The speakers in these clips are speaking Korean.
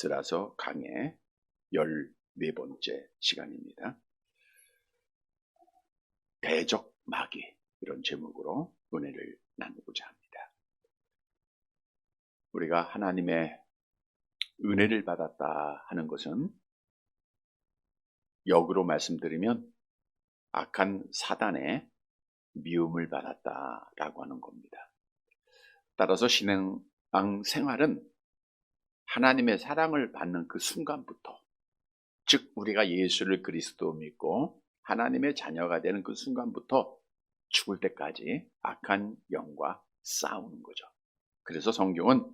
에스라서 강의 14번째 시간입니다. 대적 마귀, 이런 제목으로 은혜를 나누고자 합니다. 우리가 하나님의 은혜를 받았다 하는 것은 역으로 말씀드리면 악한 사단의 미움을 받았다라고 하는 겁니다. 따라서 신앙 생활은 하나님의 사랑을 받는 그 순간부터, 즉 우리가 예수를 그리스도 믿고 하나님의 자녀가 되는 그 순간부터 죽을 때까지 악한 영과 싸우는 거죠. 그래서 성경은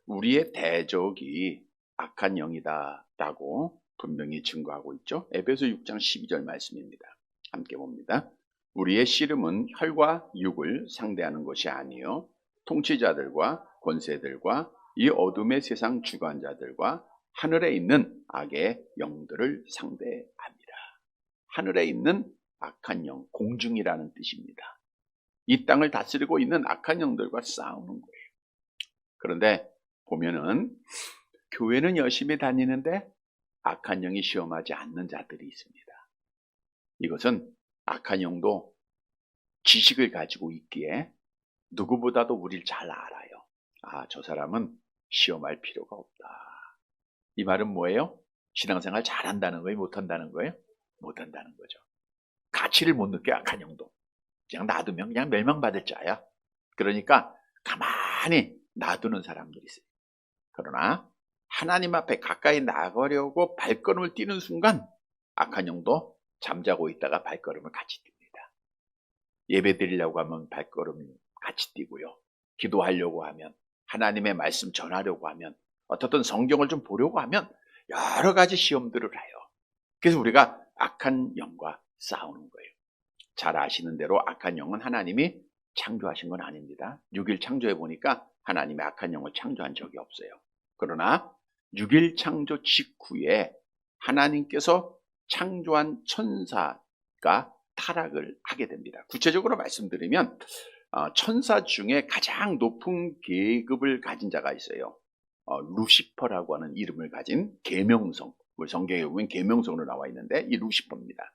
우리의 대적이 악한 영이다 라고 분명히 증거하고 있죠. 에베소 6장 12절 말씀입니다. 함께 봅니다. 우리의 씨름은 혈과 육을 상대하는 것이 아니요 통치자들과 권세들과 이 어둠의 세상 주관자들과 하늘에 있는 악의 영들을 상대합니다. 하늘에 있는 악한 영, 공중이라는 뜻입니다. 이 땅을 다스리고 있는 악한 영들과 싸우는 거예요. 그런데 보면은 교회는 열심히 다니는데 악한 영이 시험하지 않는 자들이 있습니다. 이것은 악한 영도 지식을 가지고 있기에 누구보다도 우리를 잘 알아요. 아, 저 사람은 시험할 필요가 없다. 이 말은 뭐예요? 신앙생활 잘한다는 거예요? 못한다는 거예요? 못한다는 거죠. 가치를 못 느껴, 악한 영도. 그냥 놔두면 그냥 멸망받을 자야. 그러니까 가만히 놔두는 사람들이 있어요. 그러나 하나님 앞에 가까이 나가려고 발걸음을 뛰는 순간 악한 영도 잠자고 있다가 발걸음을 같이 띱니다. 예배 드리려고 하면 발걸음 같이 뛰고요. 기도하려고 하면, 하나님의 말씀 전하려고 하면, 어떻든 성경을 좀 보려고 하면 여러 가지 시험들을 해요. 그래서 우리가 악한 영과 싸우는 거예요. 잘 아시는 대로 악한 영은 하나님이 창조하신 건 아닙니다. 6일 창조해 보니까 하나님의 악한 영을 창조한 적이 없어요. 그러나 6일 창조 직후에 하나님께서 창조한 천사가 타락을 하게 됩니다. 구체적으로 말씀드리면 천사 중에 가장 높은 계급을 가진 자가 있어요. 루시퍼라고 하는 이름을 가진 계명성, 우리 성경에 보면 계명성으로 나와 있는데 이 루시퍼입니다.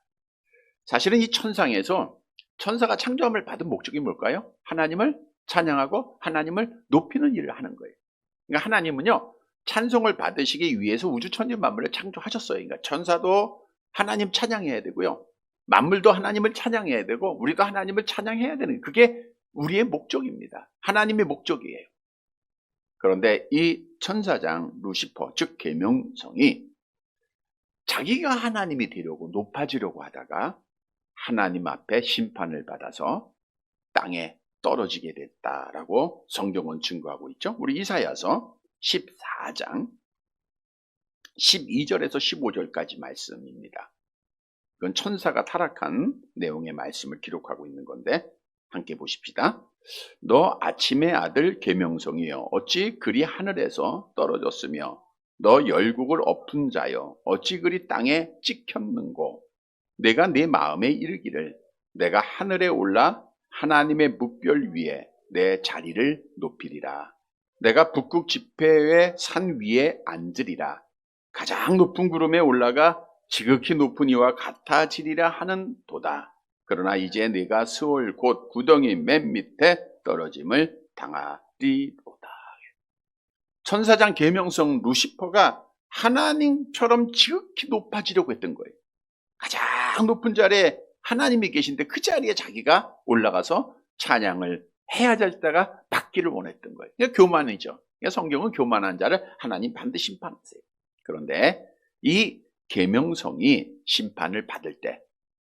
사실은 이 천상에서 천사가 창조함을 받은 목적이 뭘까요? 하나님을 찬양하고 하나님을 높이는 일을 하는 거예요. 그러니까 하나님은요, 찬송을 받으시기 위해서 우주 천지 만물을 창조하셨어요. 그러니까 천사도 하나님 찬양해야 되고요, 만물도 하나님을 찬양해야 되고, 우리도 하나님을 찬양해야 되는, 그게 우리의 목적입니다. 하나님의 목적이에요. 그런데 이 천사장 루시퍼, 즉 계명성이 자기가 하나님이 되려고 높아지려고 하다가 하나님 앞에 심판을 받아서 땅에 떨어지게 됐다라고 성경은 증거하고 있죠. 우리 이사야서 14장 12절에서 15절까지 말씀입니다. 그건 천사가 타락한 내용의 말씀을 기록하고 있는 건데 함께 보십시다. 너 아침의 아들 계명성이여, 어찌 그리 하늘에서 떨어졌으며 너 열국을 엎은 자여, 어찌 그리 땅에 찍혔는고. 내가 네 마음에 이르기를 내가 하늘에 올라 하나님의 뭇별 위에 내 자리를 높이리라. 내가 북극 지폐의 산 위에 앉으리라. 가장 높은 구름에 올라가 지극히 높은 이와 같아지리라 하는 도다. 그러나 이제 네가 스올 곧 구덩이 맨 밑에 떨어짐을 당하리로다. 천사장 계명성 루시퍼가 하나님처럼 지극히 높아지려고 했던 거예요. 가장 높은 자리에 하나님이 계신데 그 자리에 자기가 올라가서 찬양을 해야 될 때가 받기를 원했던 거예요. 그러니까 교만이죠. 그러니까 성경은 교만한 자를 하나님 반드시 심판하세요. 그런데 이 계명성이 심판을 받을 때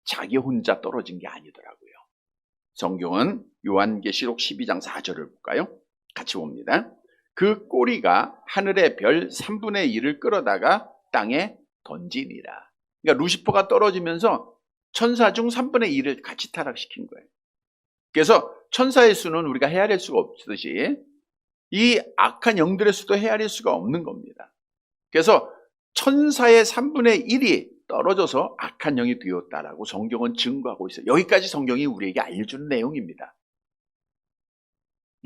자기 혼자 떨어진 게 아니더라고요. 성경은 요한계시록 12장 4절을 볼까요? 같이 봅니다. 그 꼬리가 하늘의 별 3분의 1을 끌어다가 땅에 던지니라. 그러니까 루시퍼가 떨어지면서 천사 중 3분의 1을 같이 타락시킨 거예요. 그래서 천사의 수는 우리가 헤아릴 수가 없듯이 이 악한 영들의 수도 헤아릴 수가 없는 겁니다. 그래서 천사의 3분의 1이 떨어져서 악한 영이 되었다라고 성경은 증거하고 있어요. 여기까지 성경이 우리에게 알려주는 내용입니다.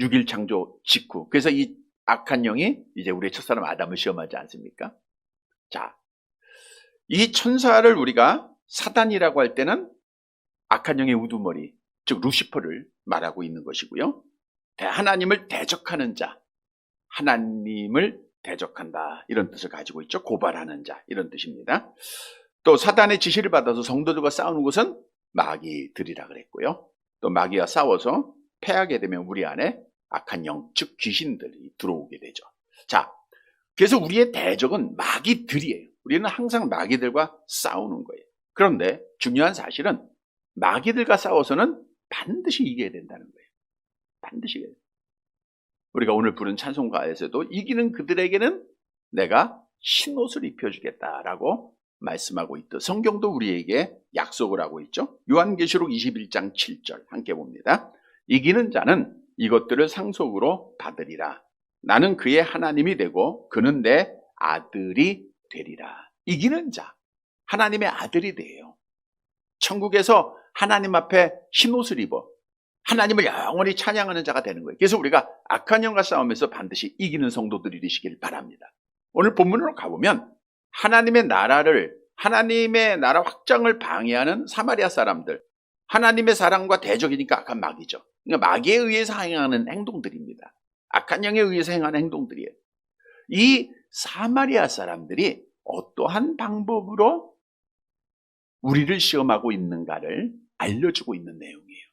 6일 창조 직후. 그래서 이 악한 영이 이제 우리의 첫사람 아담을 시험하지 않습니까? 자, 이 천사를 우리가 사단이라고 할 때는 악한 영의 우두머리, 즉 루시퍼를 말하고 있는 것이고요. 하나님을 대적하는 자, 하나님을 대적한다 이런 뜻을 가지고 있죠. 고발하는 자 이런 뜻입니다. 또 사단의 지시를 받아서 성도들과 싸우는 것은 마귀들이라 그랬고요. 또 마귀와 싸워서 패하게 되면 우리 안에 악한 영, 즉 귀신들이 들어오게 되죠. 자, 그래서 우리의 대적은 마귀들이에요. 우리는 항상 마귀들과 싸우는 거예요. 그런데 중요한 사실은 마귀들과 싸워서는 반드시 이겨야 된다는 거예요. 반드시 이겨야 돼요. 우리가 오늘 부른 찬송가에서도 이기는 그들에게는 내가 흰옷을 입혀주겠다라고 말씀하고 있듯 성경도 우리에게 약속을 하고 있죠. 요한계시록 21장 7절 함께 봅니다. 이기는 자는 이것들을 상속으로 받으리라. 나는 그의 하나님이 되고 그는 내 아들이 되리라. 이기는 자, 하나님의 아들이 돼요. 천국에서 하나님 앞에 흰옷을 입어 하나님을 영원히 찬양하는 자가 되는 거예요. 그래서 우리가 악한 영과 싸우면서 반드시 이기는 성도들이 되시길 바랍니다. 오늘 본문으로 가보면 하나님의 나라 확장을 방해하는 사마리아 사람들, 하나님의 사랑과 대적이니까 악한 마귀죠. 그러니까 마귀에 의해서 행하는 행동들입니다. 악한 영에 의해서 행하는 행동들이에요. 이 사마리아 사람들이 어떠한 방법으로 우리를 시험하고 있는가를 알려주고 있는 내용이에요.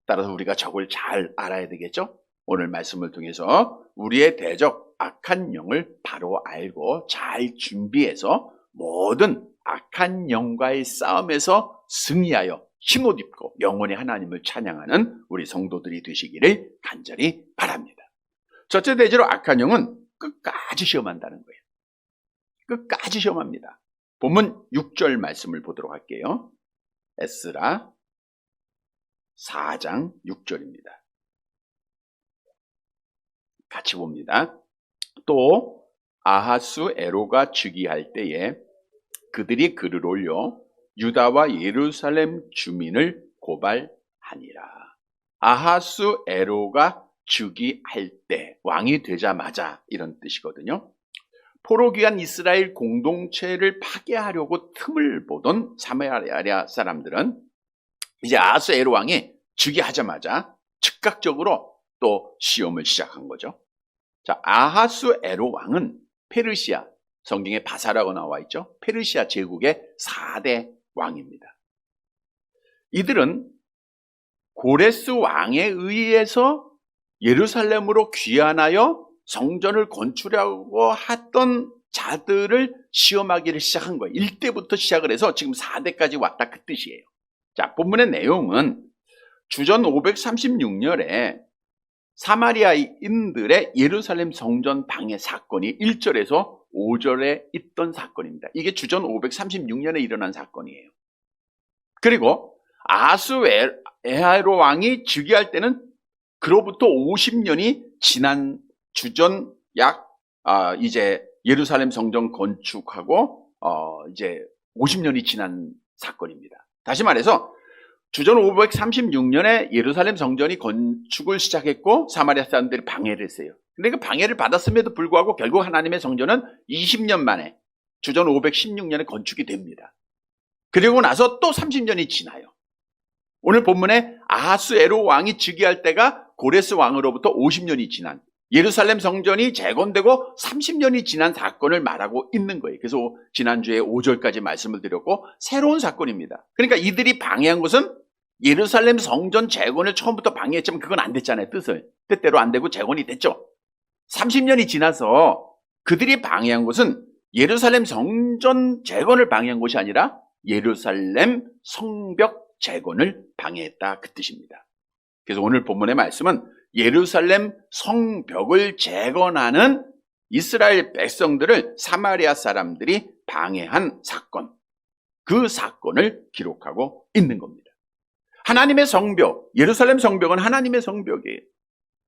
따라서 우리가 저걸 잘 알아야 되겠죠? 오늘 말씀을 통해서 우리의 대적 악한 영을 바로 알고 잘 준비해서 모든 악한 영과의 싸움에서 승리하여 흰옷 입고 영원히 하나님을 찬양하는 우리 성도들이 되시기를 간절히 바랍니다. 첫째 대지로 악한 영은 끝까지 시험한다는 거예요. 끝까지 시험합니다. 본문 6절 말씀을 보도록 할게요. 에스라 4장 6절입니다. 같이 봅니다. 또 아하스 에로가 즉위할 때에 그들이 글을 올려 유다와 예루살렘 주민을 고발하니라. 아하스 에로가 즉위할 때, 왕이 되자마자 이런 뜻이거든요. 포로귀한 이스라엘 공동체를 파괴하려고 틈을 보던 사마리아 사람들은 이제 아하스 에로 왕이 즉위하자마자 즉각적으로 또 시험을 시작한 거죠. 자, 아하스 에로 왕은 페르시아, 성경에 바사라고 나와 있죠. 페르시아 제국의 4대 왕입니다. 이들은 고레스 왕에 의해서 예루살렘으로 귀환하여 성전을 건축하려고 했던 자들을 시험하기를 시작한 거예요. 1대부터 시작을 해서 지금 4대까지 왔다 그 뜻이에요. 자, 본문의 내용은 주전 536년에 사마리아인들의 예루살렘 성전 방해 사건이 1절에서 5절에 있던 사건입니다. 이게 주전 536년에 일어난 사건이에요. 그리고 아하스에로 왕이 즉위할 때는 그로부터 50년이 지난 주전 이제 예루살렘 성전 건축하고 이제 50년이 지난 사건입니다. 다시 말해서 주전 536년에 예루살렘 성전이 건축을 시작했고 사마리아 사람들이 방해를 했어요. 근데 그 방해를 받았음에도 불구하고 결국 하나님의 성전은 20년 만에 주전 516년에 건축이 됩니다. 그리고 나서 또 30년이 지나요. 오늘 본문에 아하스에로 왕이 즉위할 때가 고레스 왕으로부터 50년이 지난 예루살렘 성전이 재건되고 30년이 지난 사건을 말하고 있는 거예요. 그래서 지난주에 5절까지 말씀을 드렸고 새로운 사건입니다. 그러니까 이들이 방해한 것은 예루살렘 성전 재건을 처음부터 방해했지만 그건 안 됐잖아요. 뜻대로 안 되고 재건이 됐죠. 30년이 지나서 그들이 방해한 것은 예루살렘 성전 재건을 방해한 것이 아니라 예루살렘 성벽 재건을 방해했다 그 뜻입니다. 그래서 오늘 본문의 말씀은 예루살렘 성벽을 재건하는 이스라엘 백성들을 사마리아 사람들이 방해한 사건, 그 사건을 기록하고 있는 겁니다. 하나님의 성벽, 예루살렘 성벽은 하나님의 성벽이에요.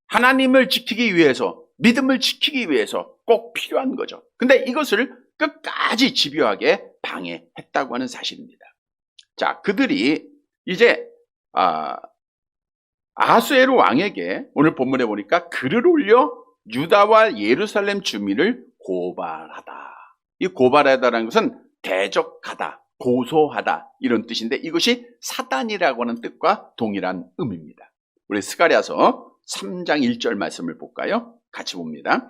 하나님을 지키기 위해서, 믿음을 지키기 위해서 꼭 필요한 거죠. 근데 이것을 끝까지 집요하게 방해했다고 하는 사실입니다. 자, 그들이 이제 아하스에로 왕에게 오늘 본문에 보니까 글을 올려 유다와 예루살렘 주민을 고발하다. 이 고발하다라는 것은 대적하다, 고소하다 이런 뜻인데 이것이 사단이라고 하는 뜻과 동일한 의미입니다. 우리 스가랴서 3장 1절 말씀을 볼까요? 같이 봅니다.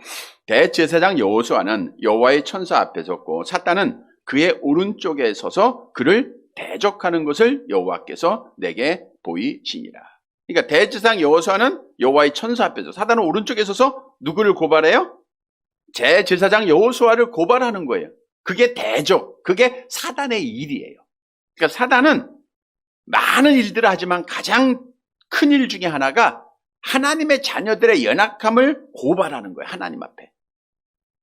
대제사장 여호수아는 여호와의 천사 앞에 섰고 사단은 그의 오른쪽에 서서 그를 대적하는 것을 여호와께서 내게 보이시니라. 그러니까 대제사장 여호수아는 여호와의 천사 앞에서 사단은 오른쪽에 서서 누구를 고발해요? 제사장 여호수아를 고발하는 거예요. 그게 대적, 그게 사단의 일이에요. 그러니까 사단은 많은 일들을 하지만 가장 큰 일 중에 하나가 하나님의 자녀들의 연약함을 고발하는 거예요. 하나님 앞에.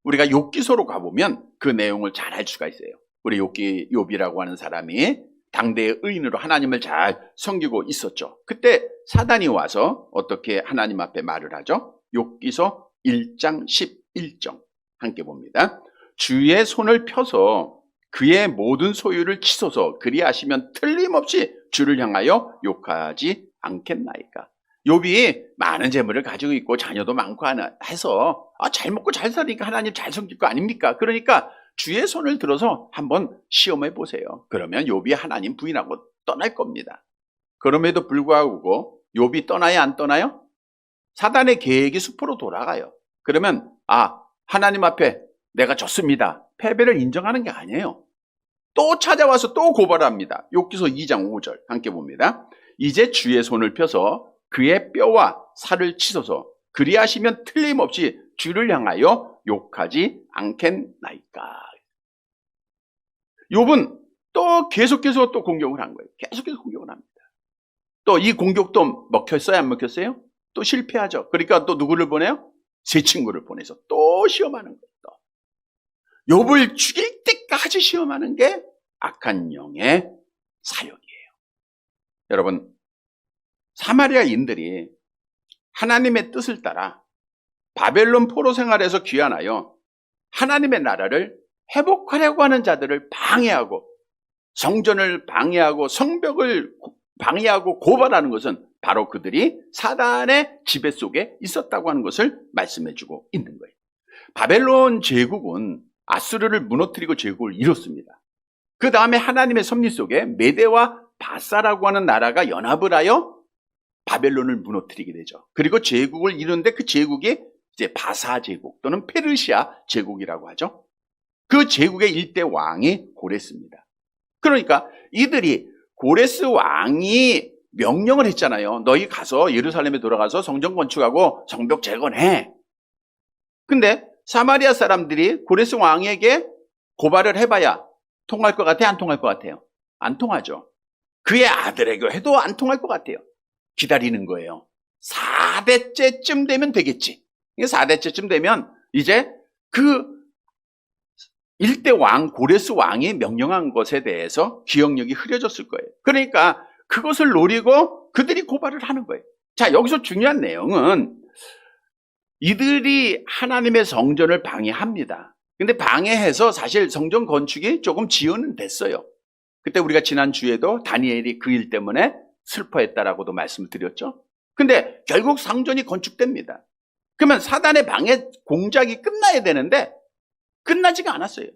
우리가 욥기서로 가보면 그 내용을 잘 알 수가 있어요. 우리 욥이라고 하는 사람이 당대의 의인으로 하나님을 잘 섬기고 있었죠. 그때 사단이 와서 어떻게 하나님 앞에 말을 하죠? 욥기서 1장 11절 함께 봅니다. 주의 손을 펴서 그의 모든 소유를 치소서 그리하시면 틀림없이 주를 향하여 욕하지 않겠나이까. 욥이 많은 재물을 가지고 있고 자녀도 많고 해서 잘 먹고 잘 살으니까 하나님 잘 섬길 거 아닙니까? 그러니까 주의 손을 들어서 한번 시험해 보세요. 그러면 욥이 하나님 부인하고 떠날 겁니다. 그럼에도 불구하고 욥이 떠나요 안 떠나요? 사단의 계획이 수포로 돌아가요. 그러면 하나님 앞에 내가 졌습니다. 패배를 인정하는 게 아니에요. 또 찾아와서 또 고발합니다. 욥기서 2장 5절 함께 봅니다. 이제 주의 손을 펴서 그의 뼈와 살을 치소서 그리하시면 틀림없이 주를 향하여 욕하지 않겠나이까. 욥은 또 계속해서 또 공격을 한 거예요. 계속해서 공격을 합니다. 또 이 공격도 먹혔어요? 안 먹혔어요? 또 실패하죠. 그러니까 또 누구를 보내요? 세 친구를 보내서 또 시험하는 거예요. 욥을 죽일 때까지 시험하는 게 악한 영의 사역이에요. 여러분, 사마리아인들이 하나님의 뜻을 따라 바벨론 포로 생활에서 귀환하여 하나님의 나라를 회복하려고 하는 자들을 방해하고 성전을 방해하고 성벽을 방해하고 고발하는 것은 바로 그들이 사단의 지배 속에 있었다고 하는 것을 말씀해주고 있는 거예요. 바벨론 제국은 아수르를 무너뜨리고 제국을 이뤘습니다. 그 다음에 하나님의 섭리 속에 메대와 바사라고 하는 나라가 연합을 하여 바벨론을 무너뜨리게 되죠. 그리고 제국을 이루는데 그 제국이 이제 바사 제국 또는 페르시아 제국이라고 하죠. 그 제국의 일대 왕이 고레스입니다. 그러니까 이들이 고레스 왕이 명령을 했잖아요. 너희 가서 예루살렘에 돌아가서 성전 건축하고 성벽 재건해. 근데 사마리아 사람들이 고레스 왕에게 고발을 해봐야 통할 것 같아요? 안 통할 것 같아요? 안 통하죠. 그의 아들에게 해도 안 통할 것 같아요. 기다리는 거예요. 4대째쯤 되면 되겠지. 4대째쯤 되면 이제 그 일대 왕, 고레스 왕이 명령한 것에 대해서 기억력이 흐려졌을 거예요. 그러니까 그것을 노리고 그들이 고발을 하는 거예요. 자, 여기서 중요한 내용은 이들이 하나님의 성전을 방해합니다. 근데 방해해서 사실 성전 건축이 조금 지연은 됐어요. 그때 우리가 지난 주에도 다니엘이 그 일 때문에 슬퍼했다라고도 말씀을 드렸죠. 근데 결국 성전이 건축됩니다. 그러면 사단의 방해 공작이 끝나야 되는데 끝나지가 않았어요.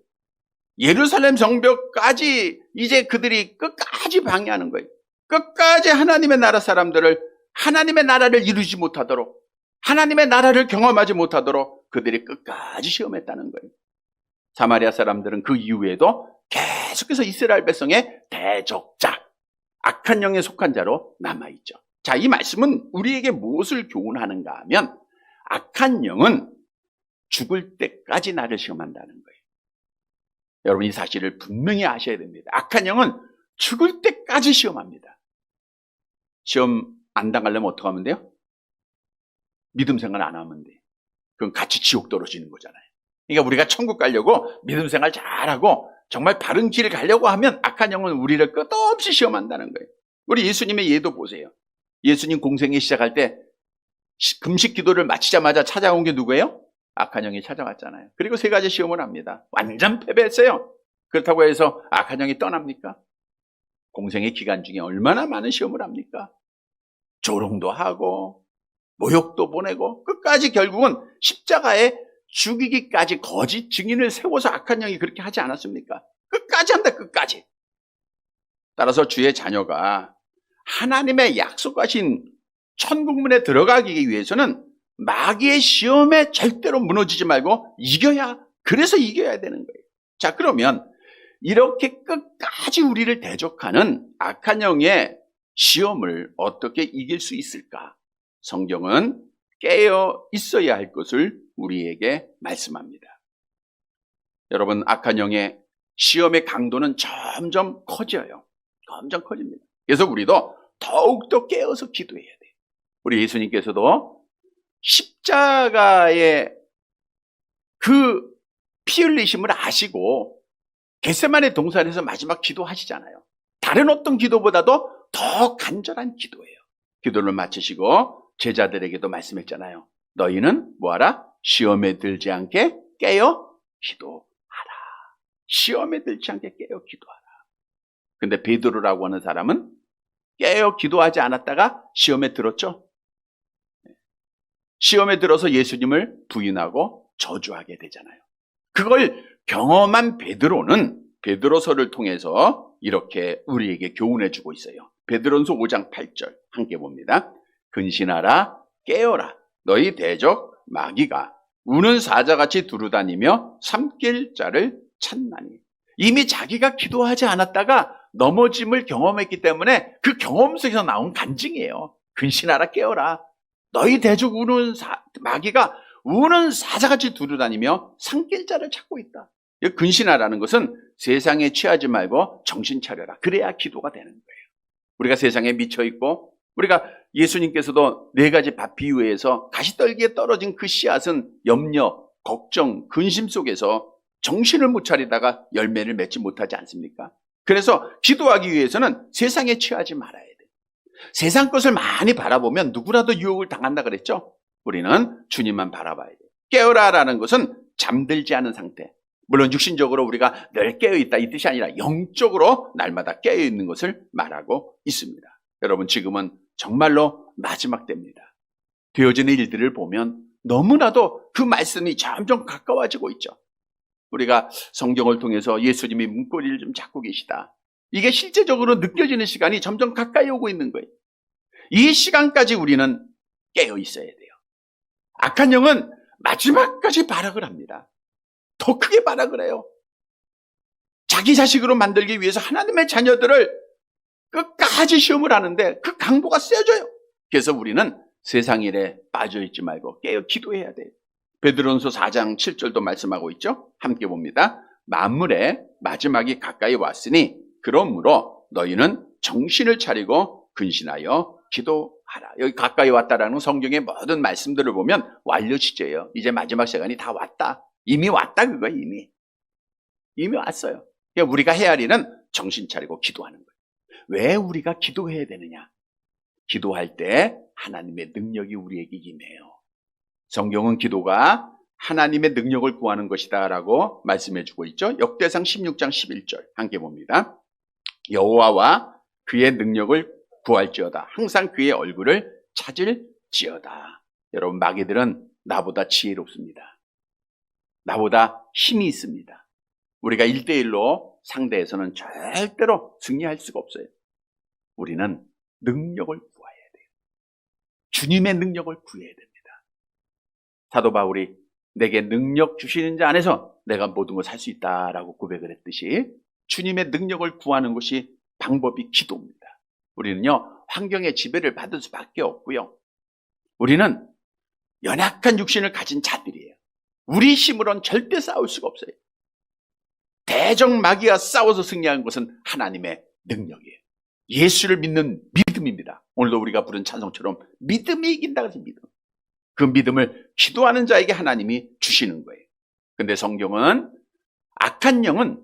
예루살렘 성벽까지 이제 그들이 끝까지 방해하는 거예요. 끝까지 하나님의 나라 사람들을 하나님의 나라를 이루지 못하도록 하나님의 나라를 경험하지 못하도록 그들이 끝까지 시험했다는 거예요. 사마리아 사람들은 그 이후에도 계속해서 이스라엘 백성의 대적자, 악한 영에 속한 자로 남아있죠. 자, 이 말씀은 우리에게 무엇을 교훈하는가 하면 악한 영은 죽을 때까지 나를 시험한다는 거예요. 여러분 이 사실을 분명히 아셔야 됩니다. 악한 영은 죽을 때까지 시험합니다. 시험 안 당하려면 어떻게 하면 돼요? 믿음 생활 안 하면 돼요. 그럼 같이 지옥 떨어지는 거잖아요. 그러니까 우리가 천국 가려고 믿음 생활 잘하고 정말 바른 길을 가려고 하면 악한 영은 우리를 끝없이 시험한다는 거예요. 우리 예수님의 예도 보세요. 예수님 공생애 시작할 때 금식 기도를 마치자마자 찾아온 게 누구예요? 악한 영이 찾아왔잖아요. 그리고 3가지 시험을 합니다. 완전 패배했어요. 그렇다고 해서 악한 영이 떠납니까? 공생의 기간 중에 얼마나 많은 시험을 합니까? 조롱도 하고 모욕도 보내고 끝까지 결국은 십자가에 죽이기까지 거짓 증인을 세워서 악한 영이 그렇게 하지 않았습니까? 끝까지 한다, 끝까지. 따라서 주의 자녀가 하나님의 약속하신 천국문에 들어가기 위해서는 마귀의 시험에 절대로 무너지지 말고 그래서 이겨야 되는 거예요. 자, 그러면 이렇게 끝까지 우리를 대적하는 악한 영의 시험을 어떻게 이길 수 있을까? 성경은 깨어 있어야 할 것을 우리에게 말씀합니다. 여러분, 악한 영의 시험의 강도는 점점 커져요. 점점 커집니다. 그래서 우리도 더욱더 깨어서 기도해야 돼요. 우리 예수님께서도 십자가의 그 피 흘리심을 아시고 겟세마네 동산에서 마지막 기도하시잖아요. 다른 어떤 기도보다도 더 간절한 기도예요. 기도를 마치시고 제자들에게도 말씀했잖아요. 너희는 뭐하라? 시험에 들지 않게 깨어 기도하라. 시험에 들지 않게 깨어 기도하라. 근데 베드로라고 하는 사람은 깨어 기도하지 않았다가 시험에 들었죠. 시험에 들어서 예수님을 부인하고 저주하게 되잖아요. 그걸 경험한 베드로는 베드로서를 통해서 이렇게 우리에게 교훈해 주고 있어요. 베드로전서 5장 8절 함께 봅니다. 근신하라, 깨어라. 너희 대적 마귀가 우는 사자같이 두루다니며 삼킬 자를 찾나니. 이미 자기가 기도하지 않았다가 넘어짐을 경험했기 때문에 그 경험 속에서 나온 간증이에요. 근신하라, 깨어라. 너희 대적 마귀가 우는 사자같이 두루다니며 삼킬 자를 찾고 있다. 근신하라는 것은 세상에 취하지 말고 정신 차려라. 그래야 기도가 되는 거예요. 우리가 세상에 미쳐 있고 우리가 예수님께서도 4가지 밭 비유에서 가시떨기에 떨어진 그 씨앗은 염려, 걱정, 근심 속에서 정신을 못 차리다가 열매를 맺지 못하지 않습니까? 그래서 기도하기 위해서는 세상에 취하지 말아야 돼요. 세상 것을 많이 바라보면 누구라도 유혹을 당한다 그랬죠? 우리는 주님만 바라봐야 돼요. 깨어라라는 것은 잠들지 않은 상태. 물론 육신적으로 우리가 늘 깨어있다 이 뜻이 아니라 영적으로 날마다 깨어있는 것을 말하고 있습니다. 여러분, 지금은 정말로 마지막 때입니다. 되어지는 일들을 보면 너무나도 그 말씀이 점점 가까워지고 있죠. 우리가 성경을 통해서 예수님이 문고리를 좀 잡고 계시다. 이게 실제적으로 느껴지는 시간이 점점 가까이 오고 있는 거예요. 이 시간까지 우리는 깨어 있어야 돼요. 악한 영은 마지막까지 발악을 합니다. 더 크게 발악을 해요. 자기 자식으로 만들기 위해서 하나님의 자녀들을 끝까지 시험을 하는데 그 강도가 세져요. 그래서 우리는 세상 일에 빠져있지 말고 깨어 기도해야 돼요. 베드로전서 4장 7절도 말씀하고 있죠. 함께 봅니다. 만물의 마지막이 가까이 왔으니 그러므로 너희는 정신을 차리고 근신하여 기도하라. 여기 가까이 왔다라는 성경의 모든 말씀들을 보면 완료 시제예요. 이제 마지막 시간이 다 왔다. 이미 왔다 그거야. 이미 왔어요. 그러니까 우리가 해야 할 일은 정신 차리고 기도하는 거예요. 왜 우리가 기도해야 되느냐? 기도할 때 하나님의 능력이 우리에게 임해요. 성경은 기도가 하나님의 능력을 구하는 것이다 라고 말씀해주고 있죠. 역대상 16장 11절 함께 봅니다. 여호와와 그의 능력을 구할지어다. 항상 그의 얼굴을 찾을지어다. 여러분, 마귀들은 나보다 지혜롭습니다. 나보다 힘이 있습니다. 우리가 1대1로 상대해서는 절대로 승리할 수가 없어요. 우리는 능력을 구해야 돼요. 주님의 능력을 구해야 됩니다. 사도 바울이 내게 능력 주시는 자 안에서 내가 모든 걸 살 수 있다라고 고백을 했듯이 주님의 능력을 구하는 것이 방법이 기도입니다. 우리는요, 환경의 지배를 받을 수밖에 없고요. 우리는 연약한 육신을 가진 자들이에요. 우리 힘으로는 절대 싸울 수가 없어요. 대적 마귀와 싸워서 승리하는 것은 하나님의 능력이에요. 예수를 믿는 믿음입니다. 오늘도 우리가 부른 찬송처럼 믿음이 이긴다 그래서 믿음. 그 믿음을 기도하는 자에게 하나님이 주시는 거예요. 근데 성경은 악한 영은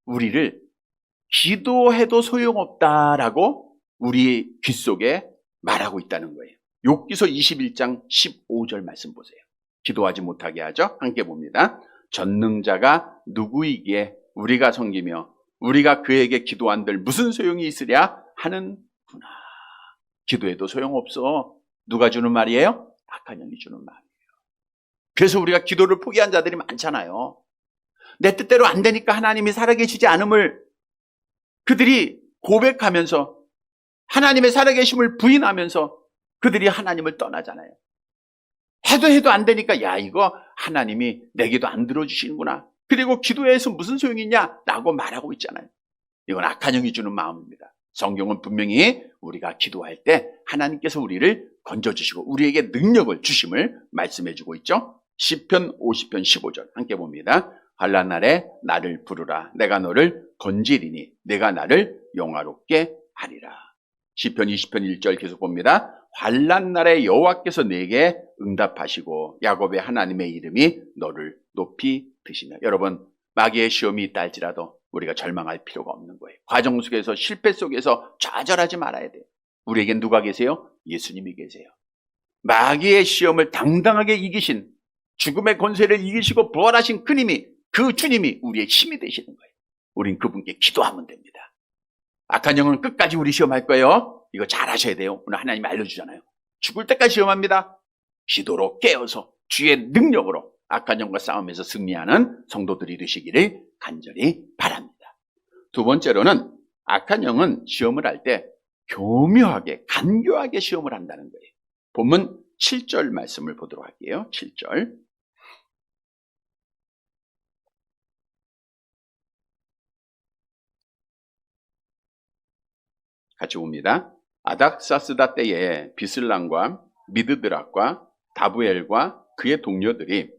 우리를 기도해도 소용없다라고 우리 귀 속에 말하고 있다는 거예요. 욥기서 21장 15절 말씀 보세요. 기도하지 못하게 하죠. 함께 봅니다. 전능자가 누구이기에 우리가 섬기며 우리가 그에게 기도한들 무슨 소용이 있으랴 하는구나. 기도해도 소용없어. 누가 주는 말이에요? 악한 영이 주는 마음이에요. 그래서 우리가 기도를 포기한 자들이 많잖아요. 내 뜻대로 안 되니까 하나님이 살아계시지 않음을 그들이 고백하면서 하나님의 살아계심을 부인하면서 그들이 하나님을 떠나잖아요. 해도 안 되니까 야 이거 하나님이 내게도 안 들어주시는구나. 그리고 기도해서 무슨 소용이 있냐 라고 말하고 있잖아요. 이건 악한 영이 주는 마음입니다. 성경은 분명히 우리가 기도할 때 하나님께서 우리를 건져주시고 우리에게 능력을 주심을 말씀해주고 있죠. 시편 50편 15절 함께 봅니다. 환난 날에 나를 부르라. 내가 너를 건지리니 내가 나를 영화롭게 하리라. 시편 20편 1절 계속 봅니다. 환난 날에 여호와께서 내게 응답하시고 야곱의 하나님의 이름이 너를 높이 드시며. 여러분, 마귀의 시험이 있다 할지라도 우리가 절망할 필요가 없는 거예요. 과정 속에서 실패 속에서 좌절하지 말아야 돼요. 우리에겐 누가 계세요? 예수님이 계세요. 마귀의 시험을 당당하게 이기신, 죽음의 권세를 이기시고 부활하신 그 주님이 우리의 힘이 되시는 거예요. 우린 그분께 기도하면 됩니다. 악한 영은 끝까지 우리 시험할 거예요. 이거 잘 하셔야 돼요. 오늘 하나님이 알려주잖아요. 죽을 때까지 시험합니다. 기도로 깨어서 주의 능력으로 악한 영과 싸움에서 승리하는 성도들이 되시기를 간절히 바랍니다. 두 번째로는 악한 영은 시험을 할 때 교묘하게, 간교하게 시험을 한다는 거예요. 본문 7절 말씀을 보도록 할게요. 7절. 같이 봅니다. 아닥사스다 때에 비슬람과 미드드락과 다부엘과 그의 동료들이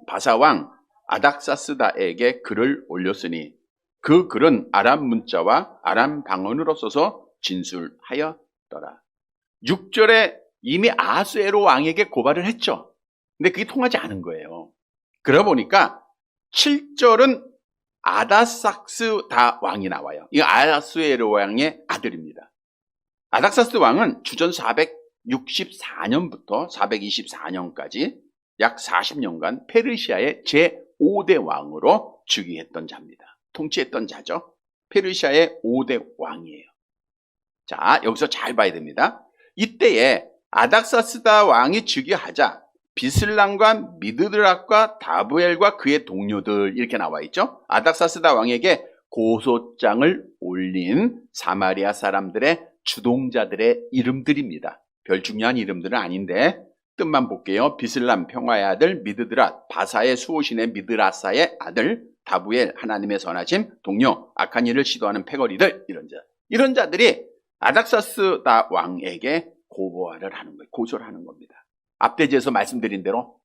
바사왕 아닥사스다에게 글을 올렸으니 그 글은 아람 문자와 아람 방언으로 써서 진술하였더라. 6절에 이미 아수에로 왕에게 고발을 했죠. 근데 그게 통하지 않은 거예요. 그러다 보니까 7절은 아닥사스다 왕이 나와요. 이 아수에로 왕의 아들입니다. 아닥사스 왕은 주전 464년부터 424년까지 약 40년간 페르시아의 제5대 왕으로 즉위했던 자입니다. 통치했던 자죠. 페르시아의 5대 왕이에요. 자, 여기서 잘 봐야 됩니다. 이때에 아닥사스다 왕이 즉위하자 비슬람과 미드드락과 다부엘과 그의 동료들 이렇게 나와 있죠. 아닥사스다 왕에게 고소장을 올린 사마리아 사람들의 주동자들의 이름들입니다. 별 중요한 이름들은 아닌데 뜻만 볼게요. 비슬람 평화의 아들 미드드락, 바사의 수호신의 미드라사의 아들 다부엘, 하나님의 선하심 동료, 악한 일을 시도하는 패거리들, 이런 자들이 아닥사스다 왕에게 고발을 하는 거예요. 고소를 하는 겁니다. 앞대지에서 말씀드린 대로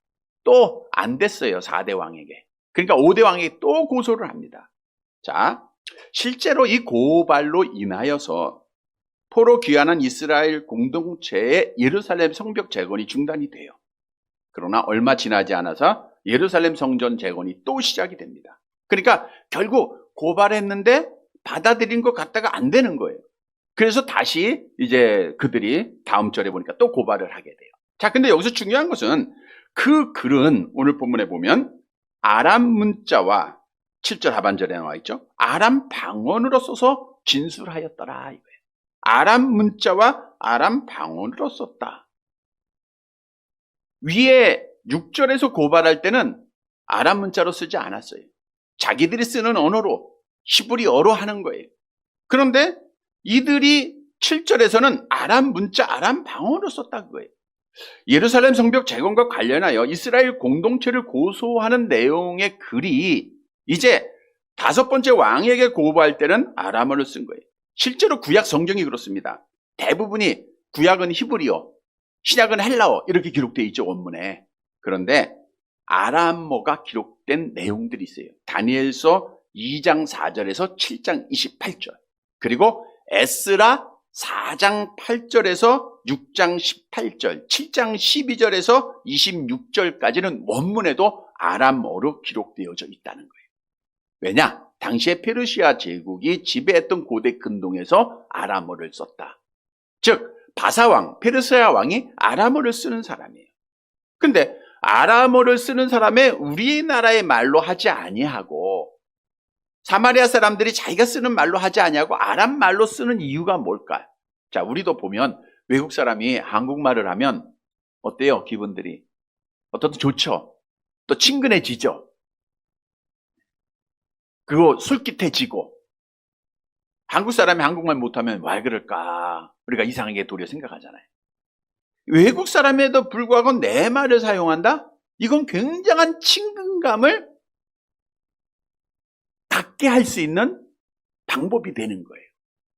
또 안 됐어요. 4대 왕에게. 그러니까 5대 왕에게 또 고소를 합니다. 자, 실제로 이 고발로 인하여서 포로 귀환한 이스라엘 공동체의 예루살렘 성벽 재건이 중단이 돼요. 그러나 얼마 지나지 않아서 예루살렘 성전 재건이 또 시작이 됩니다. 그러니까 결국 고발했는데 받아들인 것 같다가 안 되는 거예요. 그래서 다시 이제 그들이 다음 절에 보니까 또 고발을 하게 돼요. 자, 근데 여기서 중요한 것은 그 글은 오늘 본문에 보면 아람 문자와 7절 하반절에 나와 있죠. 아람 방언으로 써서 진술하였더라 이거예요. 아람 문자와 아람 방언으로 썼다. 위에 6절에서 고발할 때는 아람 문자로 쓰지 않았어요. 자기들이 쓰는 언어로 히브리어로 하는 거예요. 그런데 이들이 7절에서는 아람 문자, 아람 방언으로 썼다 그거예요. 예루살렘 성벽 재건과 관련하여 이스라엘 공동체를 고소하는 내용의 글이 이제 5번째 왕에게 고발할 때는 아람어를 쓴 거예요. 실제로 구약 성경이 그렇습니다. 대부분이 구약은 히브리어, 신약은 헬라어 이렇게 기록되어 있죠, 원문에. 그런데 아람어가 기록된 내용들이 있어요. 다니엘서 2장 4절에서 7장 28절, 그리고 에스라 4장 8절에서 6장 18절, 7장 12절에서 26절까지는 원문에도 아람어로 기록되어져 있다는 거예요. 왜냐? 당시에 페르시아 제국이 지배했던 고대 근동에서 아람어를 썼다. 즉 바사왕, 페르시아 왕이 아람어를 쓰는 사람이에요. 근데 아람어를 쓰는 사람에 우리나라의 말로 하지 아니하고 사마리아 사람들이 자기가 쓰는 말로 하지 아니하고 아람 말로 쓰는 이유가 뭘까요? 자, 우리도 보면 외국 사람이 한국말을 하면 어때요? 기분들이 어떻든 좋죠. 또 친근해지죠. 그리고 솔깃해지고. 한국 사람이 한국말 못하면 왜 그럴까? 우리가 이상하게 도리어 생각하잖아요. 외국 사람에도 불구하고 내 말을 사용한다? 이건 굉장한 친근감을 갖게 할 수 있는 방법이 되는 거예요.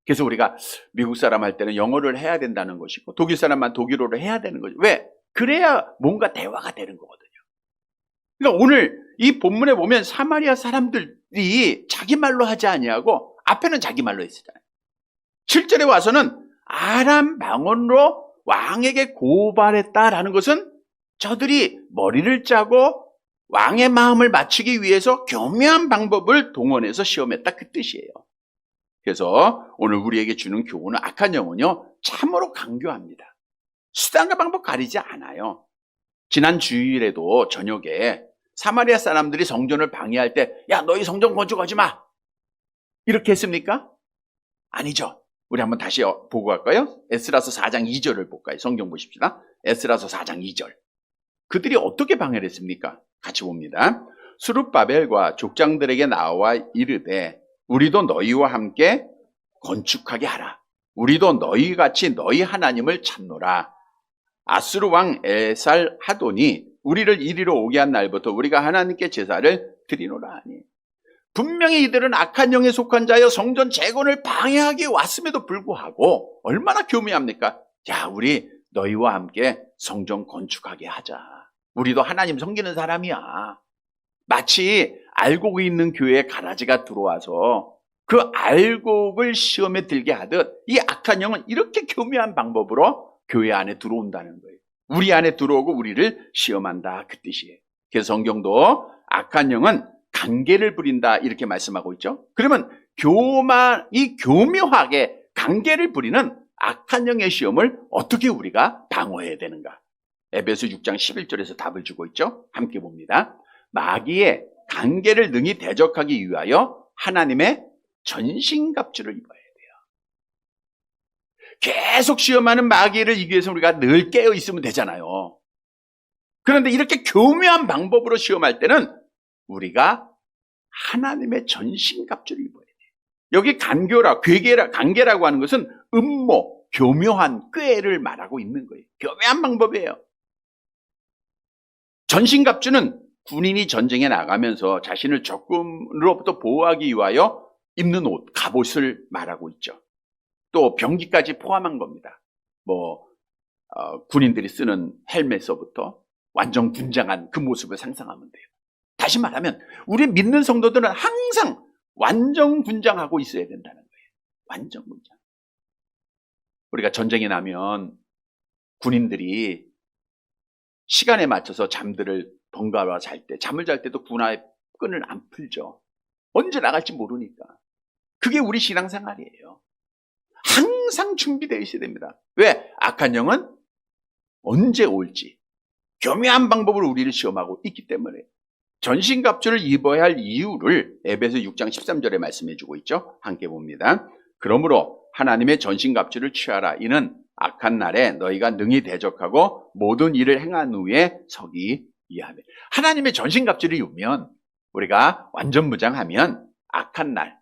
그래서 우리가 미국 사람 할 때는 영어를 해야 된다는 것이고 독일 사람만 독일어를 해야 되는 거죠. 왜? 그래야 뭔가 대화가 되는 거거든요. 그러니까 오늘 이 본문에 보면 사마리아 사람들이 자기 말로 하지 아니하고 앞에는 자기 말로 했잖아요. 7절에 와서는 아람 방언으로 왕에게 고발했다라는 것은 저들이 머리를 짜고 왕의 마음을 맞추기 위해서 교묘한 방법을 동원해서 시험했다, 그 뜻이에요. 그래서 오늘 우리에게 주는 교훈은, 악한 영은요 참으로 강교합니다. 수단과 방법 가리지 않아요. 지난 주일에도 저녁에 사마리아 사람들이 성전을 방해할 때 야, 너희 성전 건축하지 마, 이렇게 했습니까? 아니죠. 우리 한번 다시 보고 갈까요? 에스라서 4장 2절을 볼까요? 성경 보십시다. 에스라서 4장 2절. 그들이 어떻게 방해를 했습니까? 같이 봅니다. 스룹바벨과 족장들에게 나와 이르되 우리도 너희와 함께 건축하게 하라. 우리도 너희같이 너희 하나님을 찾노라. 아수르 왕 에살 하돈이 우리를 이리로 오게 한 날부터 우리가 하나님께 제사를 드리노라 하니. 분명히 이들은 악한 영에 속한 자여 성전 재건을 방해하기 왔음에도 불구하고 얼마나 교묘합니까? 야, 우리 너희와 함께 성전 건축하게 하자. 우리도 하나님 섬기는 사람이야. 마치 알곡 있는 교회에 가라지가 들어와서 그 알곡을 시험에 들게 하듯 이 악한 영은 이렇게 교묘한 방법으로 교회 안에 들어온다는 거예요. 우리 안에 들어오고 우리를 시험한다, 그 뜻이에요. 그래서 성경도 악한 영은 관계를 부린다 이렇게 말씀하고 있죠. 그러면 이 교묘하게 관계를 부리는 악한 영의 시험을 어떻게 우리가 방어해야 되는가? 에베소 6장 11절에서 답을 주고 있죠. 함께 봅니다. 마귀의 관계를 능히 대적하기 위하여 하나님의 전신갑주를 입어야 돼요. 계속 시험하는 마귀를 이기기 위해서 우리가 늘 깨어 있으면 되잖아요. 그런데 이렇게 교묘한 방법으로 시험할 때는 우리가 하나님의 전신갑주를 입어야 돼요. 여기 관계라고 하는 것은 음모, 교묘한 꾀를 말하고 있는 거예요. 교묘한 방법이에요. 전신갑주는 군인이 전쟁에 나가면서 자신을 적군으로부터 보호하기 위하여 입는 옷, 갑옷을 말하고 있죠. 또 병기까지 포함한 겁니다. 군인들이 쓰는 헬멧서부터 완전 군장한 그 모습을 상상하면 돼요. 다시 말하면 우리 믿는 성도들은 항상 완전 군장하고 있어야 된다는 거예요. 완전 군장. 우리가 전쟁이 나면 군인들이 시간에 맞춰서 잠들을 번갈아 잘 때, 잠을 잘 때도 군화의 끈을 안 풀죠. 언제 나갈지 모르니까. 그게 우리 신앙생활이에요. 항상 준비되어 있어야 됩니다. 왜? 악한 영은 언제 올지 교묘한 방법으로 우리를 시험하고 있기 때문에 전신갑주를 입어야 할 이유를 에베소 6장 13절에 말씀해 주고 있죠. 함께 봅니다. 그러므로 하나님의 전신갑주를 취하라. 이는 악한 날에 너희가 능히 대적하고 모든 일을 행한 후에 서기 위하며. 하나님의 전신갑주를 입으면, 우리가 완전무장하면 악한 날,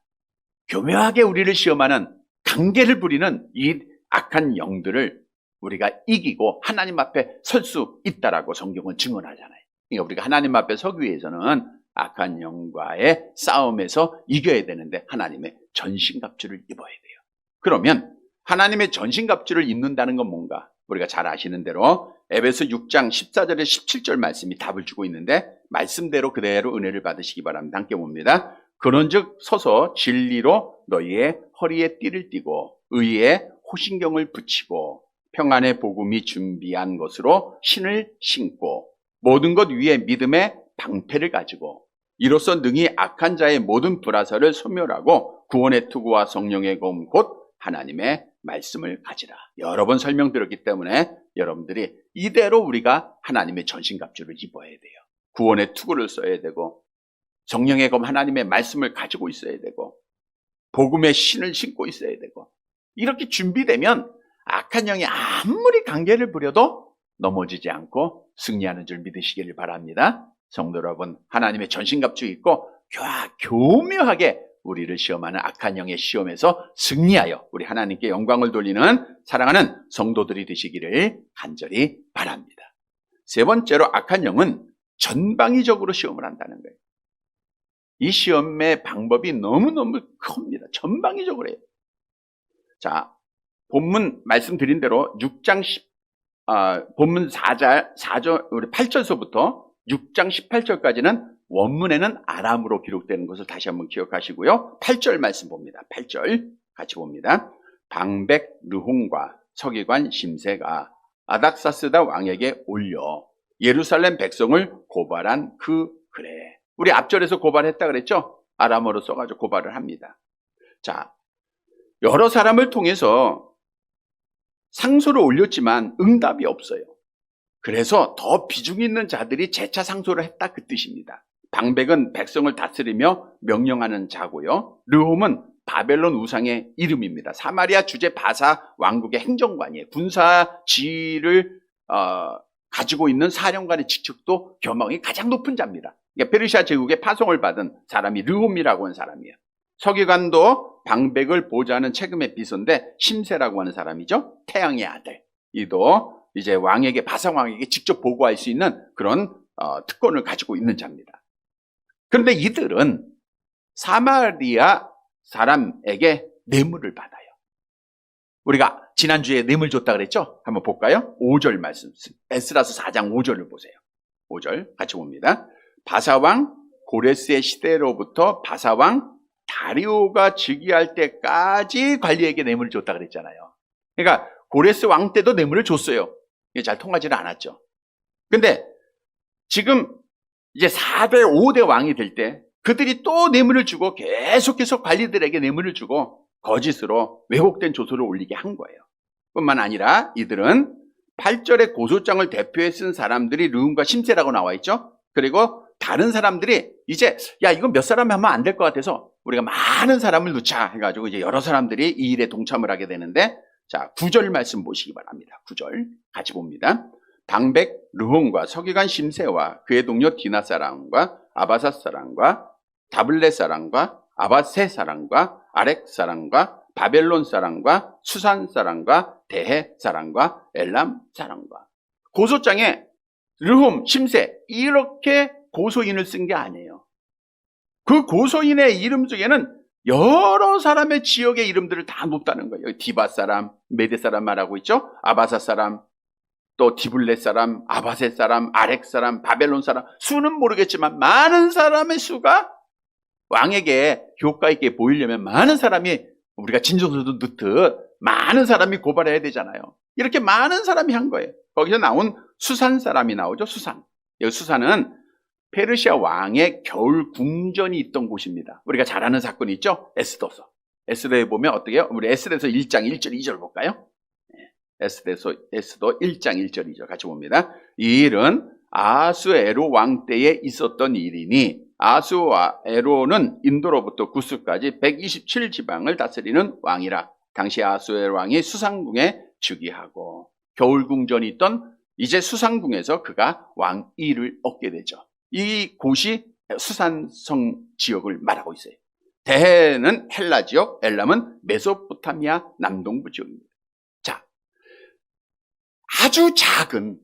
교묘하게 우리를 시험하는 관계를 부리는 이 악한 영들을 우리가 이기고 하나님 앞에 설 수 있다라고 성경은 증언하잖아요. 그러니까 우리가 하나님 앞에 서기 위해서는 악한 영과의 싸움에서 이겨야 되는데 하나님의 전신갑주를 입어야 돼요. 그러면 하나님의 전신갑주를 입는다는 건 뭔가? 우리가 잘 아시는 대로 에베소 6장 14절에 17절 말씀이 답을 주고 있는데, 말씀대로 그대로 은혜를 받으시기 바랍니다. 함께 봅니다. 그런즉 서서 진리로 너희의 허리에 띠를 띠고 의에 호신경을 붙이고 평안의 복음이 준비한 것으로 신을 신고 모든 것 위에 믿음의 방패를 가지고 이로써 능히 악한 자의 모든 불화살을 소멸하고 구원의 투구와 성령의 검 곧 하나님의 말씀을 가지라. 여러 번 설명드렸기 때문에 여러분들이 이대로 우리가 하나님의 전신갑주를 입어야 돼요. 구원의 투구를 써야 되고 성령의 검 하나님의 말씀을 가지고 있어야 되고 복음의 신을 신고 있어야 되고, 이렇게 준비되면 악한 영이 아무리 관계를 부려도 넘어지지 않고 승리하는 줄 믿으시기를 바랍니다. 성도 여러분, 하나님의 전신갑주 입고 교묘하게 우리를 시험하는 악한 영의 시험에서 승리하여 우리 하나님께 영광을 돌리는 사랑하는 성도들이 되시기를 간절히 바랍니다. 세 번째로, 악한 영은 전방위적으로 시험을 한다는 거예요. 이 시험의 방법이 너무너무 큽니다. 전방위적으로 해요. 자, 본문 말씀드린 대로 6장 본문 4절, 우리 8절서부터 6장 18절까지는 원문에는 아람으로 기록되는 것을 다시 한번 기억하시고요. 8절 말씀 봅니다. 8절 같이 봅니다. 방백 르홍과 서기관 심세가 아닥사스다 왕에게 올려 예루살렘 백성을 고발한 그 글에, 우리 앞절에서 고발했다 그랬죠? 아람어로 써가지고 고발을 합니다. 자, 여러 사람을 통해서 상소를 올렸지만 응답이 없어요. 그래서 더 비중 있는 자들이 재차 상소를 했다, 그 뜻입니다. 방백은 백성을 다스리며 명령하는 자고요. 르홈은 바벨론 우상의 이름입니다. 사마리아 주재 바사 왕국의 행정관이에요. 군사 지위를 가지고 있는 사령관의 직책도 겸허히 가장 높은 자입니다. 그러니까 페르시아 제국의 파송을 받은 사람이 르홈이라고 하는 사람이에요. 서기관도 방백을 보좌하는 책임의 비서인데 심세라고 하는 사람이죠. 태양의 아들. 이도 이제 왕에게, 바사왕에게 직접 보고할 수 있는 그런 특권을 가지고 있는 자입니다. 그런데 이들은 사마리아 사람에게 뇌물을 받아요. 우리가 지난주에 뇌물 줬다 그랬죠? 한번 볼까요? 5절 말씀, 에스라서 4장 5절을 보세요. 5절 같이 봅니다. 바사왕 고레스의 시대로부터 바사왕 다리오가 즉위할 때까지 관리에게 뇌물을 줬다 그랬잖아요. 그러니까 고레스 왕 때도 뇌물을 줬어요. 이게 잘 통하지는 않았죠. 근데 지금 이제 4대 5대 왕이 될 때 그들이 또 뇌물을 주고 계속해서 관리들에게 뇌물을 주고 거짓으로 왜곡된 조서를 올리게 한 거예요. 뿐만 아니라 이들은 8절의 고소장을 대표해 쓴 사람들이 르움과 심세라고 나와 있죠. 그리고 다른 사람들이 이제 이건 몇 사람이 하면 안 될 것 같아서 우리가 많은 사람을 넣자 해가지고 이제 여러 사람들이 이 일에 동참을 하게 되는데, 자, 9절 말씀 보시기 바랍니다. 9절 같이 봅니다. 방백 르홈과 서기관 심세와 그의 동료 디나 사람과 아바사 사람과 다블렛 사람과 아바세 사람과 아렉 사람과 바벨론 사람과 수산 사람과 대해 사람과 엘람 사람과, 고소장에 르홈, 심세 이렇게 고소인을 쓴 게 아니에요. 그 고소인의 이름 중에는 여러 사람의 지역의 이름들을 다 놓다는 거예요. 디바 사람, 메데 사람 말하고 있죠. 아바사 사람, 또 디블렛 사람, 아바세 사람, 아렉 사람, 바벨론 사람, 수는 모르겠지만 많은 사람의 수가 왕에게 효과 있게 보이려면 많은 사람이, 우리가 진정서도 넣듯 많은 사람이 고발해야 되잖아요. 이렇게 많은 사람이 한 거예요. 거기서 나온 수산 사람이 나오죠. 수산. 여기 수산은 페르시아 왕의 겨울 궁전이 있던 곳입니다. 우리가 잘 아는 사건이 있죠. 에스더서. 에스더에 보면 어떻게 해요? 우리 에스더서 1장 1절 2절 볼까요? 에스더 1장 1절 2절 같이 봅니다. 이 일은 아하수에로 왕 때에 있었던 일이니 아하수에로는 인도로부터 구스까지 127지방을 다스리는 왕이라. 당시 아하수에로 왕이 수상궁에 즉위하고 겨울궁전이 있던 이제 수상궁에서 그가 왕위를 얻게 되죠. 이 곳이 수산성 지역을 말하고 있어요. 대해는 헬라 지역, 엘람은 메소포타미아 남동부 지역입니다. 자, 아주 작은,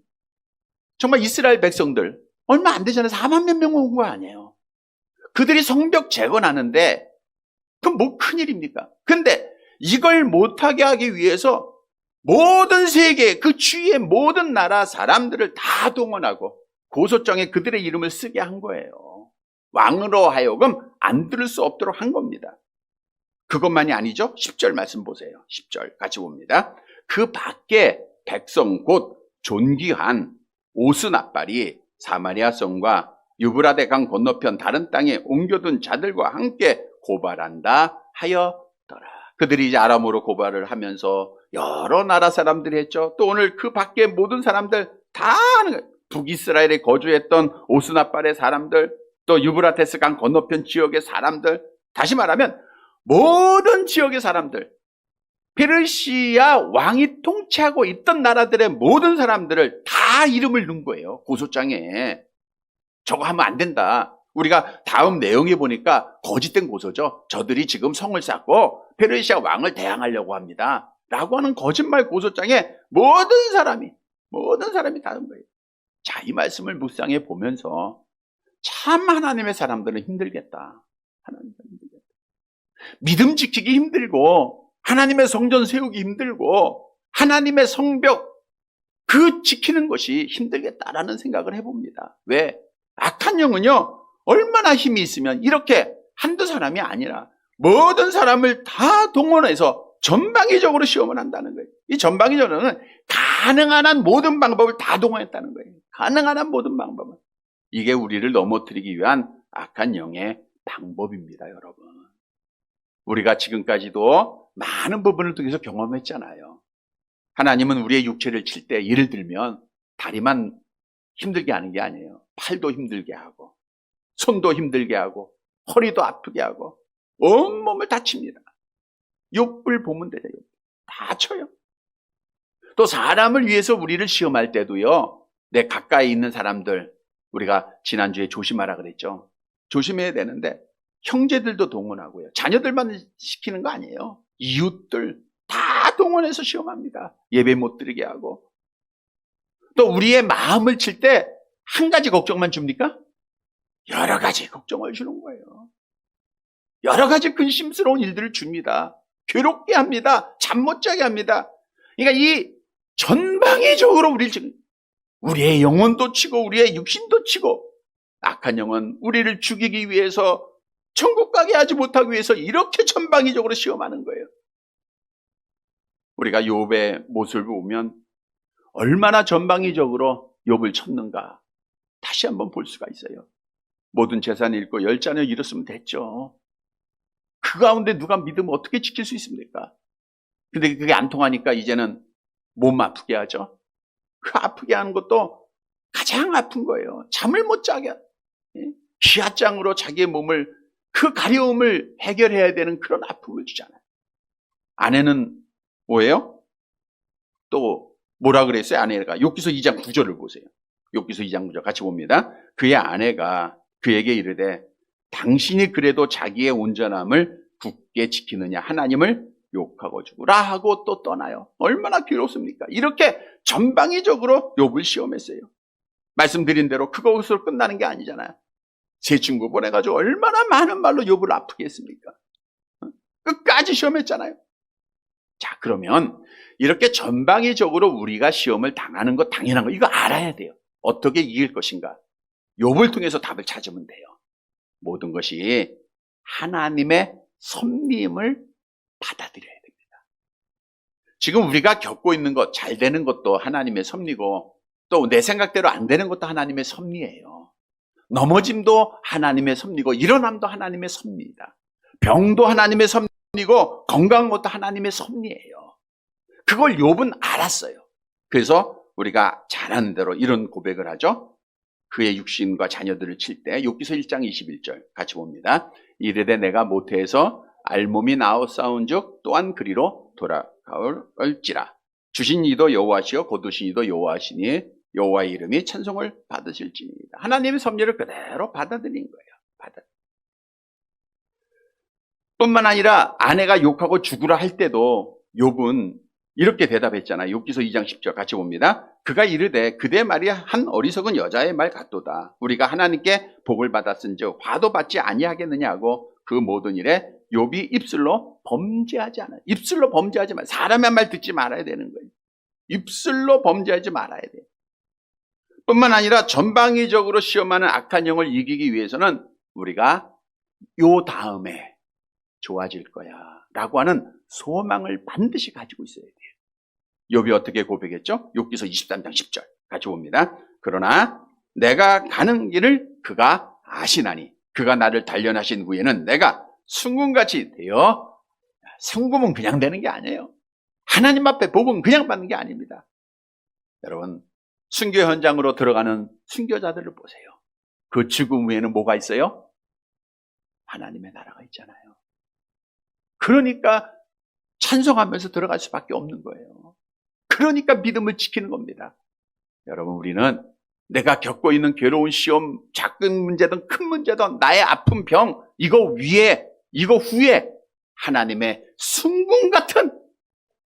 정말 이스라엘 백성들 얼마 안 되잖아요. 4만 몇 명 온 거 아니에요. 그들이 성벽 재건하는데 그건 뭐 큰일입니까? 근데 이걸 못하게 하기 위해서 모든 세계, 그 주위의 모든 나라 사람들을 다 동원하고 고소장에 그들의 이름을 쓰게 한 거예요. 왕으로 하여금 안 들을 수 없도록 한 겁니다. 그것만이 아니죠. 10절 말씀 보세요. 10절 같이 봅니다. 그 밖에 백성 곧 존귀한 오스나발이 사마리아 성과 유브라데 강 건너편 다른 땅에 옮겨둔 자들과 함께 고발한다 하였더라. 그들이 이제 아람어로 고발을 하면서 여러 나라 사람들이 했죠. 또 오늘 그 밖에 모든 사람들 다 하는 거예요. 북이스라엘에 거주했던 오스나발의 사람들, 또 유브라테스 강 건너편 지역의 사람들, 다시 말하면 모든 지역의 사람들, 페르시아 왕이 통치하고 있던 나라들의 모든 사람들을 다 이름을 넣은 거예요. 고소장에. 저거 하면 안 된다. 우리가 다음 내용에 보니까 거짓된 고소죠. 저들이 지금 성을 쌓고 페르시아 왕을 대항하려고 합니다. 라고 하는 거짓말 고소장에 모든 사람이 다 넣은 거예요. 자, 이 말씀을 묵상해 보면서 참 하나님의 사람들은 힘들겠다. 믿음 지키기 힘들고 하나님의 성전 세우기 힘들고 하나님의 성벽 그 지키는 것이 힘들겠다라는 생각을 해봅니다. 왜? 악한 영은요 얼마나 힘이 있으면 이렇게 한두 사람이 아니라 모든 사람을 다 동원해서 전방위적으로 시험을 한다는 거예요. 이 전방위적으로는 가능한 한 모든 방법을 다 동원했다는 거예요. 가능한 한 모든 방법을. 이게 우리를 넘어뜨리기 위한 악한 영의 방법입니다, 여러분. 우리가 지금까지도 많은 부분을 통해서 경험했잖아요. 하나님은 우리의 육체를 칠 때 예를 들면 다리만 힘들게 하는 게 아니에요. 팔도 힘들게 하고 손도 힘들게 하고 허리도 아프게 하고 온몸을 다칩니다. 욥을 보면 되죠. 다 쳐요. 또 사람을 위해서 우리를 시험할 때도요. 내 가까이 있는 사람들 우리가 지난주에 조심하라 그랬죠. 조심해야 되는데 형제들도 동원하고요. 자녀들만 시키는 거 아니에요. 이웃들 다 동원해서 시험합니다. 예배 못 드리게 하고. 또 우리의 마음을 칠 때 한 가지 걱정만 줍니까? 여러 가지 걱정을 주는 거예요. 여러 가지 근심스러운 일들을 줍니다. 괴롭게 합니다. 잠 못 자게 합니다. 그러니까 이 전방위적으로 우리의 영혼도 치고 우리의 육신도 치고 악한 영은 우리를 죽이기 위해서 천국 가게 하지 못하기 위해서 이렇게 전방위적으로 시험하는 거예요. 우리가 욥의 모습을 보면 얼마나 전방위적으로 욥을 쳤는가 다시 한번 볼 수가 있어요. 모든 재산을 잃고 10자녀 잃었으면 됐죠. 그 가운데 누가 믿으면 어떻게 지킬 수 있습니까? 근데 그게 안 통하니까 이제는 몸 아프게 하죠. 그 아프게 하는 것도 가장 아픈 거예요. 잠을 못 자게 기아장으로 자기의 몸을 그 가려움을 해결해야 되는 그런 아픔을 주잖아요. 아내는 뭐예요? 또 뭐라 그랬어요? 아내가 욥기서 2장 9절을 보세요. 욥기서 2장 9절 같이 봅니다. 그의 아내가 그에게 이르되 당신이 그래도 자기의 온전함을 굳게 지키느냐 하나님을 욕하고 죽으라 하고 또 떠나요. 얼마나 괴롭습니까? 이렇게 전방위적으로 욥을 시험했어요. 말씀드린 대로 그것으로 끝나는 게 아니잖아요. 세 친구 보내가지고 얼마나 많은 말로 욥을 아프게 했습니까? 끝까지 시험했잖아요. 자, 그러면 이렇게 전방위적으로 우리가 시험을 당하는 거 당연한 거 이거 알아야 돼요. 어떻게 이길 것인가? 욥을 통해서 답을 찾으면 돼요. 모든 것이 하나님의 섭리임을 받아들여야 됩니다. 지금 우리가 겪고 있는 것, 잘 되는 것도 하나님의 섭리고 또 내 생각대로 안 되는 것도 하나님의 섭리예요. 넘어짐도 하나님의 섭리고 일어남도 하나님의 섭리이다. 병도 하나님의 섭리고 건강한 것도 하나님의 섭리예요. 그걸 욥은 알았어요. 그래서 우리가 잘하는 대로 이런 고백을 하죠. 그의 육신과 자녀들을 칠 때 욥기서 1장 21절 같이 봅니다. 이르되 내가 모태에서 알몸이 나오사온즉 또한 그리로 돌아가올지라. 주신 이도 여호와시요 거두신 이도 여호와시니 여호와의 이름이 찬송을 받으실지니이다. 하나님의 섭리를 그대로 받아들인 거예요. 뿐만 아니라 아내가 욕하고 죽으라 할 때도 욥은 이렇게 대답했잖아요. 욥기서 2장 10절 같이 봅니다. 그가 이르되 그대 말이 한 어리석은 여자의 말 같도다. 우리가 하나님께 복을 받았은즉 화도 받지 아니하겠느냐 하고 그 모든 일에 욥이 입술로 범죄하지 않아요. 입술로 범죄하지 말아요. 사람의 말 듣지 말아야 되는 거예요. 입술로 범죄하지 말아야 돼요. 뿐만 아니라 전방위적으로 시험하는 악한 영을 이기기 위해서는 우리가 요 다음에 좋아질 거야 라고 하는 소망을 반드시 가지고 있어야 돼요. 욥이 어떻게 고백했죠? 욥기서 23장 10절 같이 봅니다. 그러나 내가 가는 길을 그가 아시나니 그가 나를 단련하신 후에는 내가 순금같이 되어, 순금은 그냥 되는 게 아니에요. 하나님 앞에 복은 그냥 받는 게 아닙니다. 여러분, 순교 현장으로 들어가는 순교자들을 보세요. 그 죽음 후에는 뭐가 있어요? 하나님의 나라가 있잖아요. 그러니까 찬송하면서 들어갈 수밖에 없는 거예요. 그러니까 믿음을 지키는 겁니다. 여러분, 우리는 내가 겪고 있는 괴로운 시험, 작은 문제든 큰 문제든 나의 아픈 병, 이거 후에 하나님의 순금 같은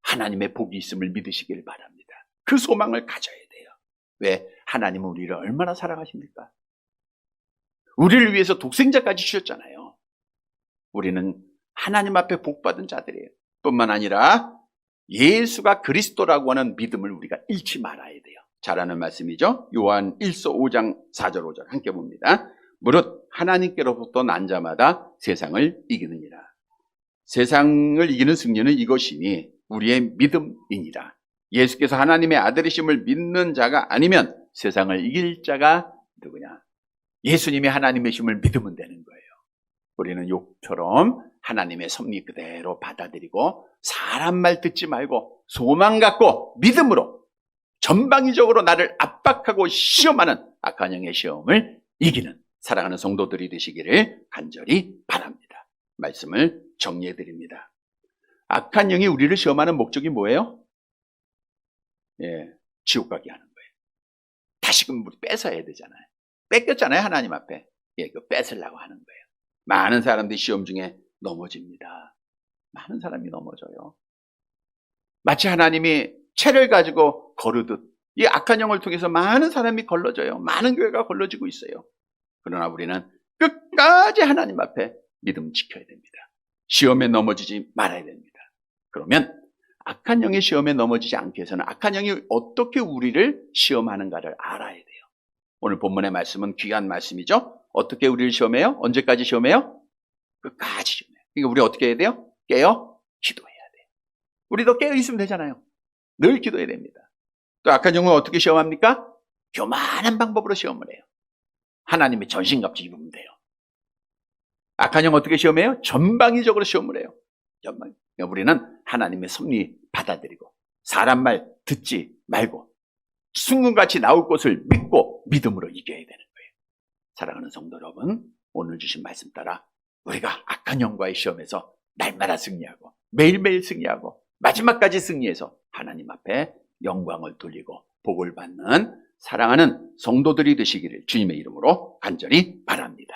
하나님의 복이 있음을 믿으시길 바랍니다. 그 소망을 가져야 돼요. 왜? 하나님은 우리를 얼마나 사랑하십니까? 우리를 위해서 독생자까지 주셨잖아요. 우리는 하나님 앞에 복받은 자들이에요. 뿐만 아니라 예수가 그리스도라고 하는 믿음을 우리가 잃지 말아야 돼요. 잘하는 말씀이죠. 요한 1서 5장 4절 5절 함께 봅니다. 무릇 하나님께로부터 난 자마다 세상을 이기느니라. 세상을 이기는 승리는 이것이니 우리의 믿음이니라. 예수께서 하나님의 아들이심을 믿는 자가 아니면 세상을 이길 자가 누구냐? 예수님이 하나님의 심을 믿으면 되는 거예요. 우리는 욕처럼 하나님의 섭리 그대로 받아들이고 사람 말 듣지 말고 소망 갖고 믿음으로 전방위적으로 나를 압박하고 시험하는 악한 영의 시험을 이기는 사랑하는 성도들이 되시기를 간절히 바랍니다. 말씀을 정리해 드립니다. 악한 영이 우리를 시험하는 목적이 뭐예요? 지옥 가게 하는 거예요. 다시금 우리 뺏어야 되잖아요. 뺏겼잖아요, 하나님 앞에. 그 뺏으려고 하는 거예요. 많은 사람들이 시험 중에 넘어집니다. 많은 사람이 넘어져요. 마치 하나님이 채를 가지고 거르듯 이 악한 영을 통해서 많은 사람이 걸러져요. 많은 교회가 걸러지고 있어요. 그러나 우리는 끝까지 하나님 앞에 믿음 지켜야 됩니다. 시험에 넘어지지 말아야 됩니다. 그러면 악한 영의 시험에 넘어지지 않기 위해서는 악한 영이 어떻게 우리를 시험하는가를 알아야 돼요. 오늘 본문의 말씀은 귀한 말씀이죠. 어떻게 우리를 시험해요? 언제까지 시험해요? 끝까지 시험해요. 그러니까 우리 어떻게 해야 돼요? 깨어 기도해야 돼요. 우리도 깨어 있으면 되잖아요. 늘 기도해야 됩니다. 또 악한 영은 어떻게 시험합니까? 교만한 방법으로 시험을 해요. 하나님의 전신갑주 입으면 돼요. 악한 영 어떻게 시험해요? 전방위적으로 시험을 해요. 그러니까 우리는 하나님의 섭리 받아들이고 사람 말 듣지 말고 순금같이 나올 것을 믿고 믿음으로 이겨야 되는 거예요. 사랑하는 성도 여러분, 오늘 주신 말씀 따라 우리가 악한 영과의 시험에서 날마다 승리하고 매일매일 승리하고 마지막까지 승리해서 하나님 앞에 영광을 돌리고 복을 받는 사랑하는 성도들이 되시기를 주님의 이름으로 간절히 바랍니다.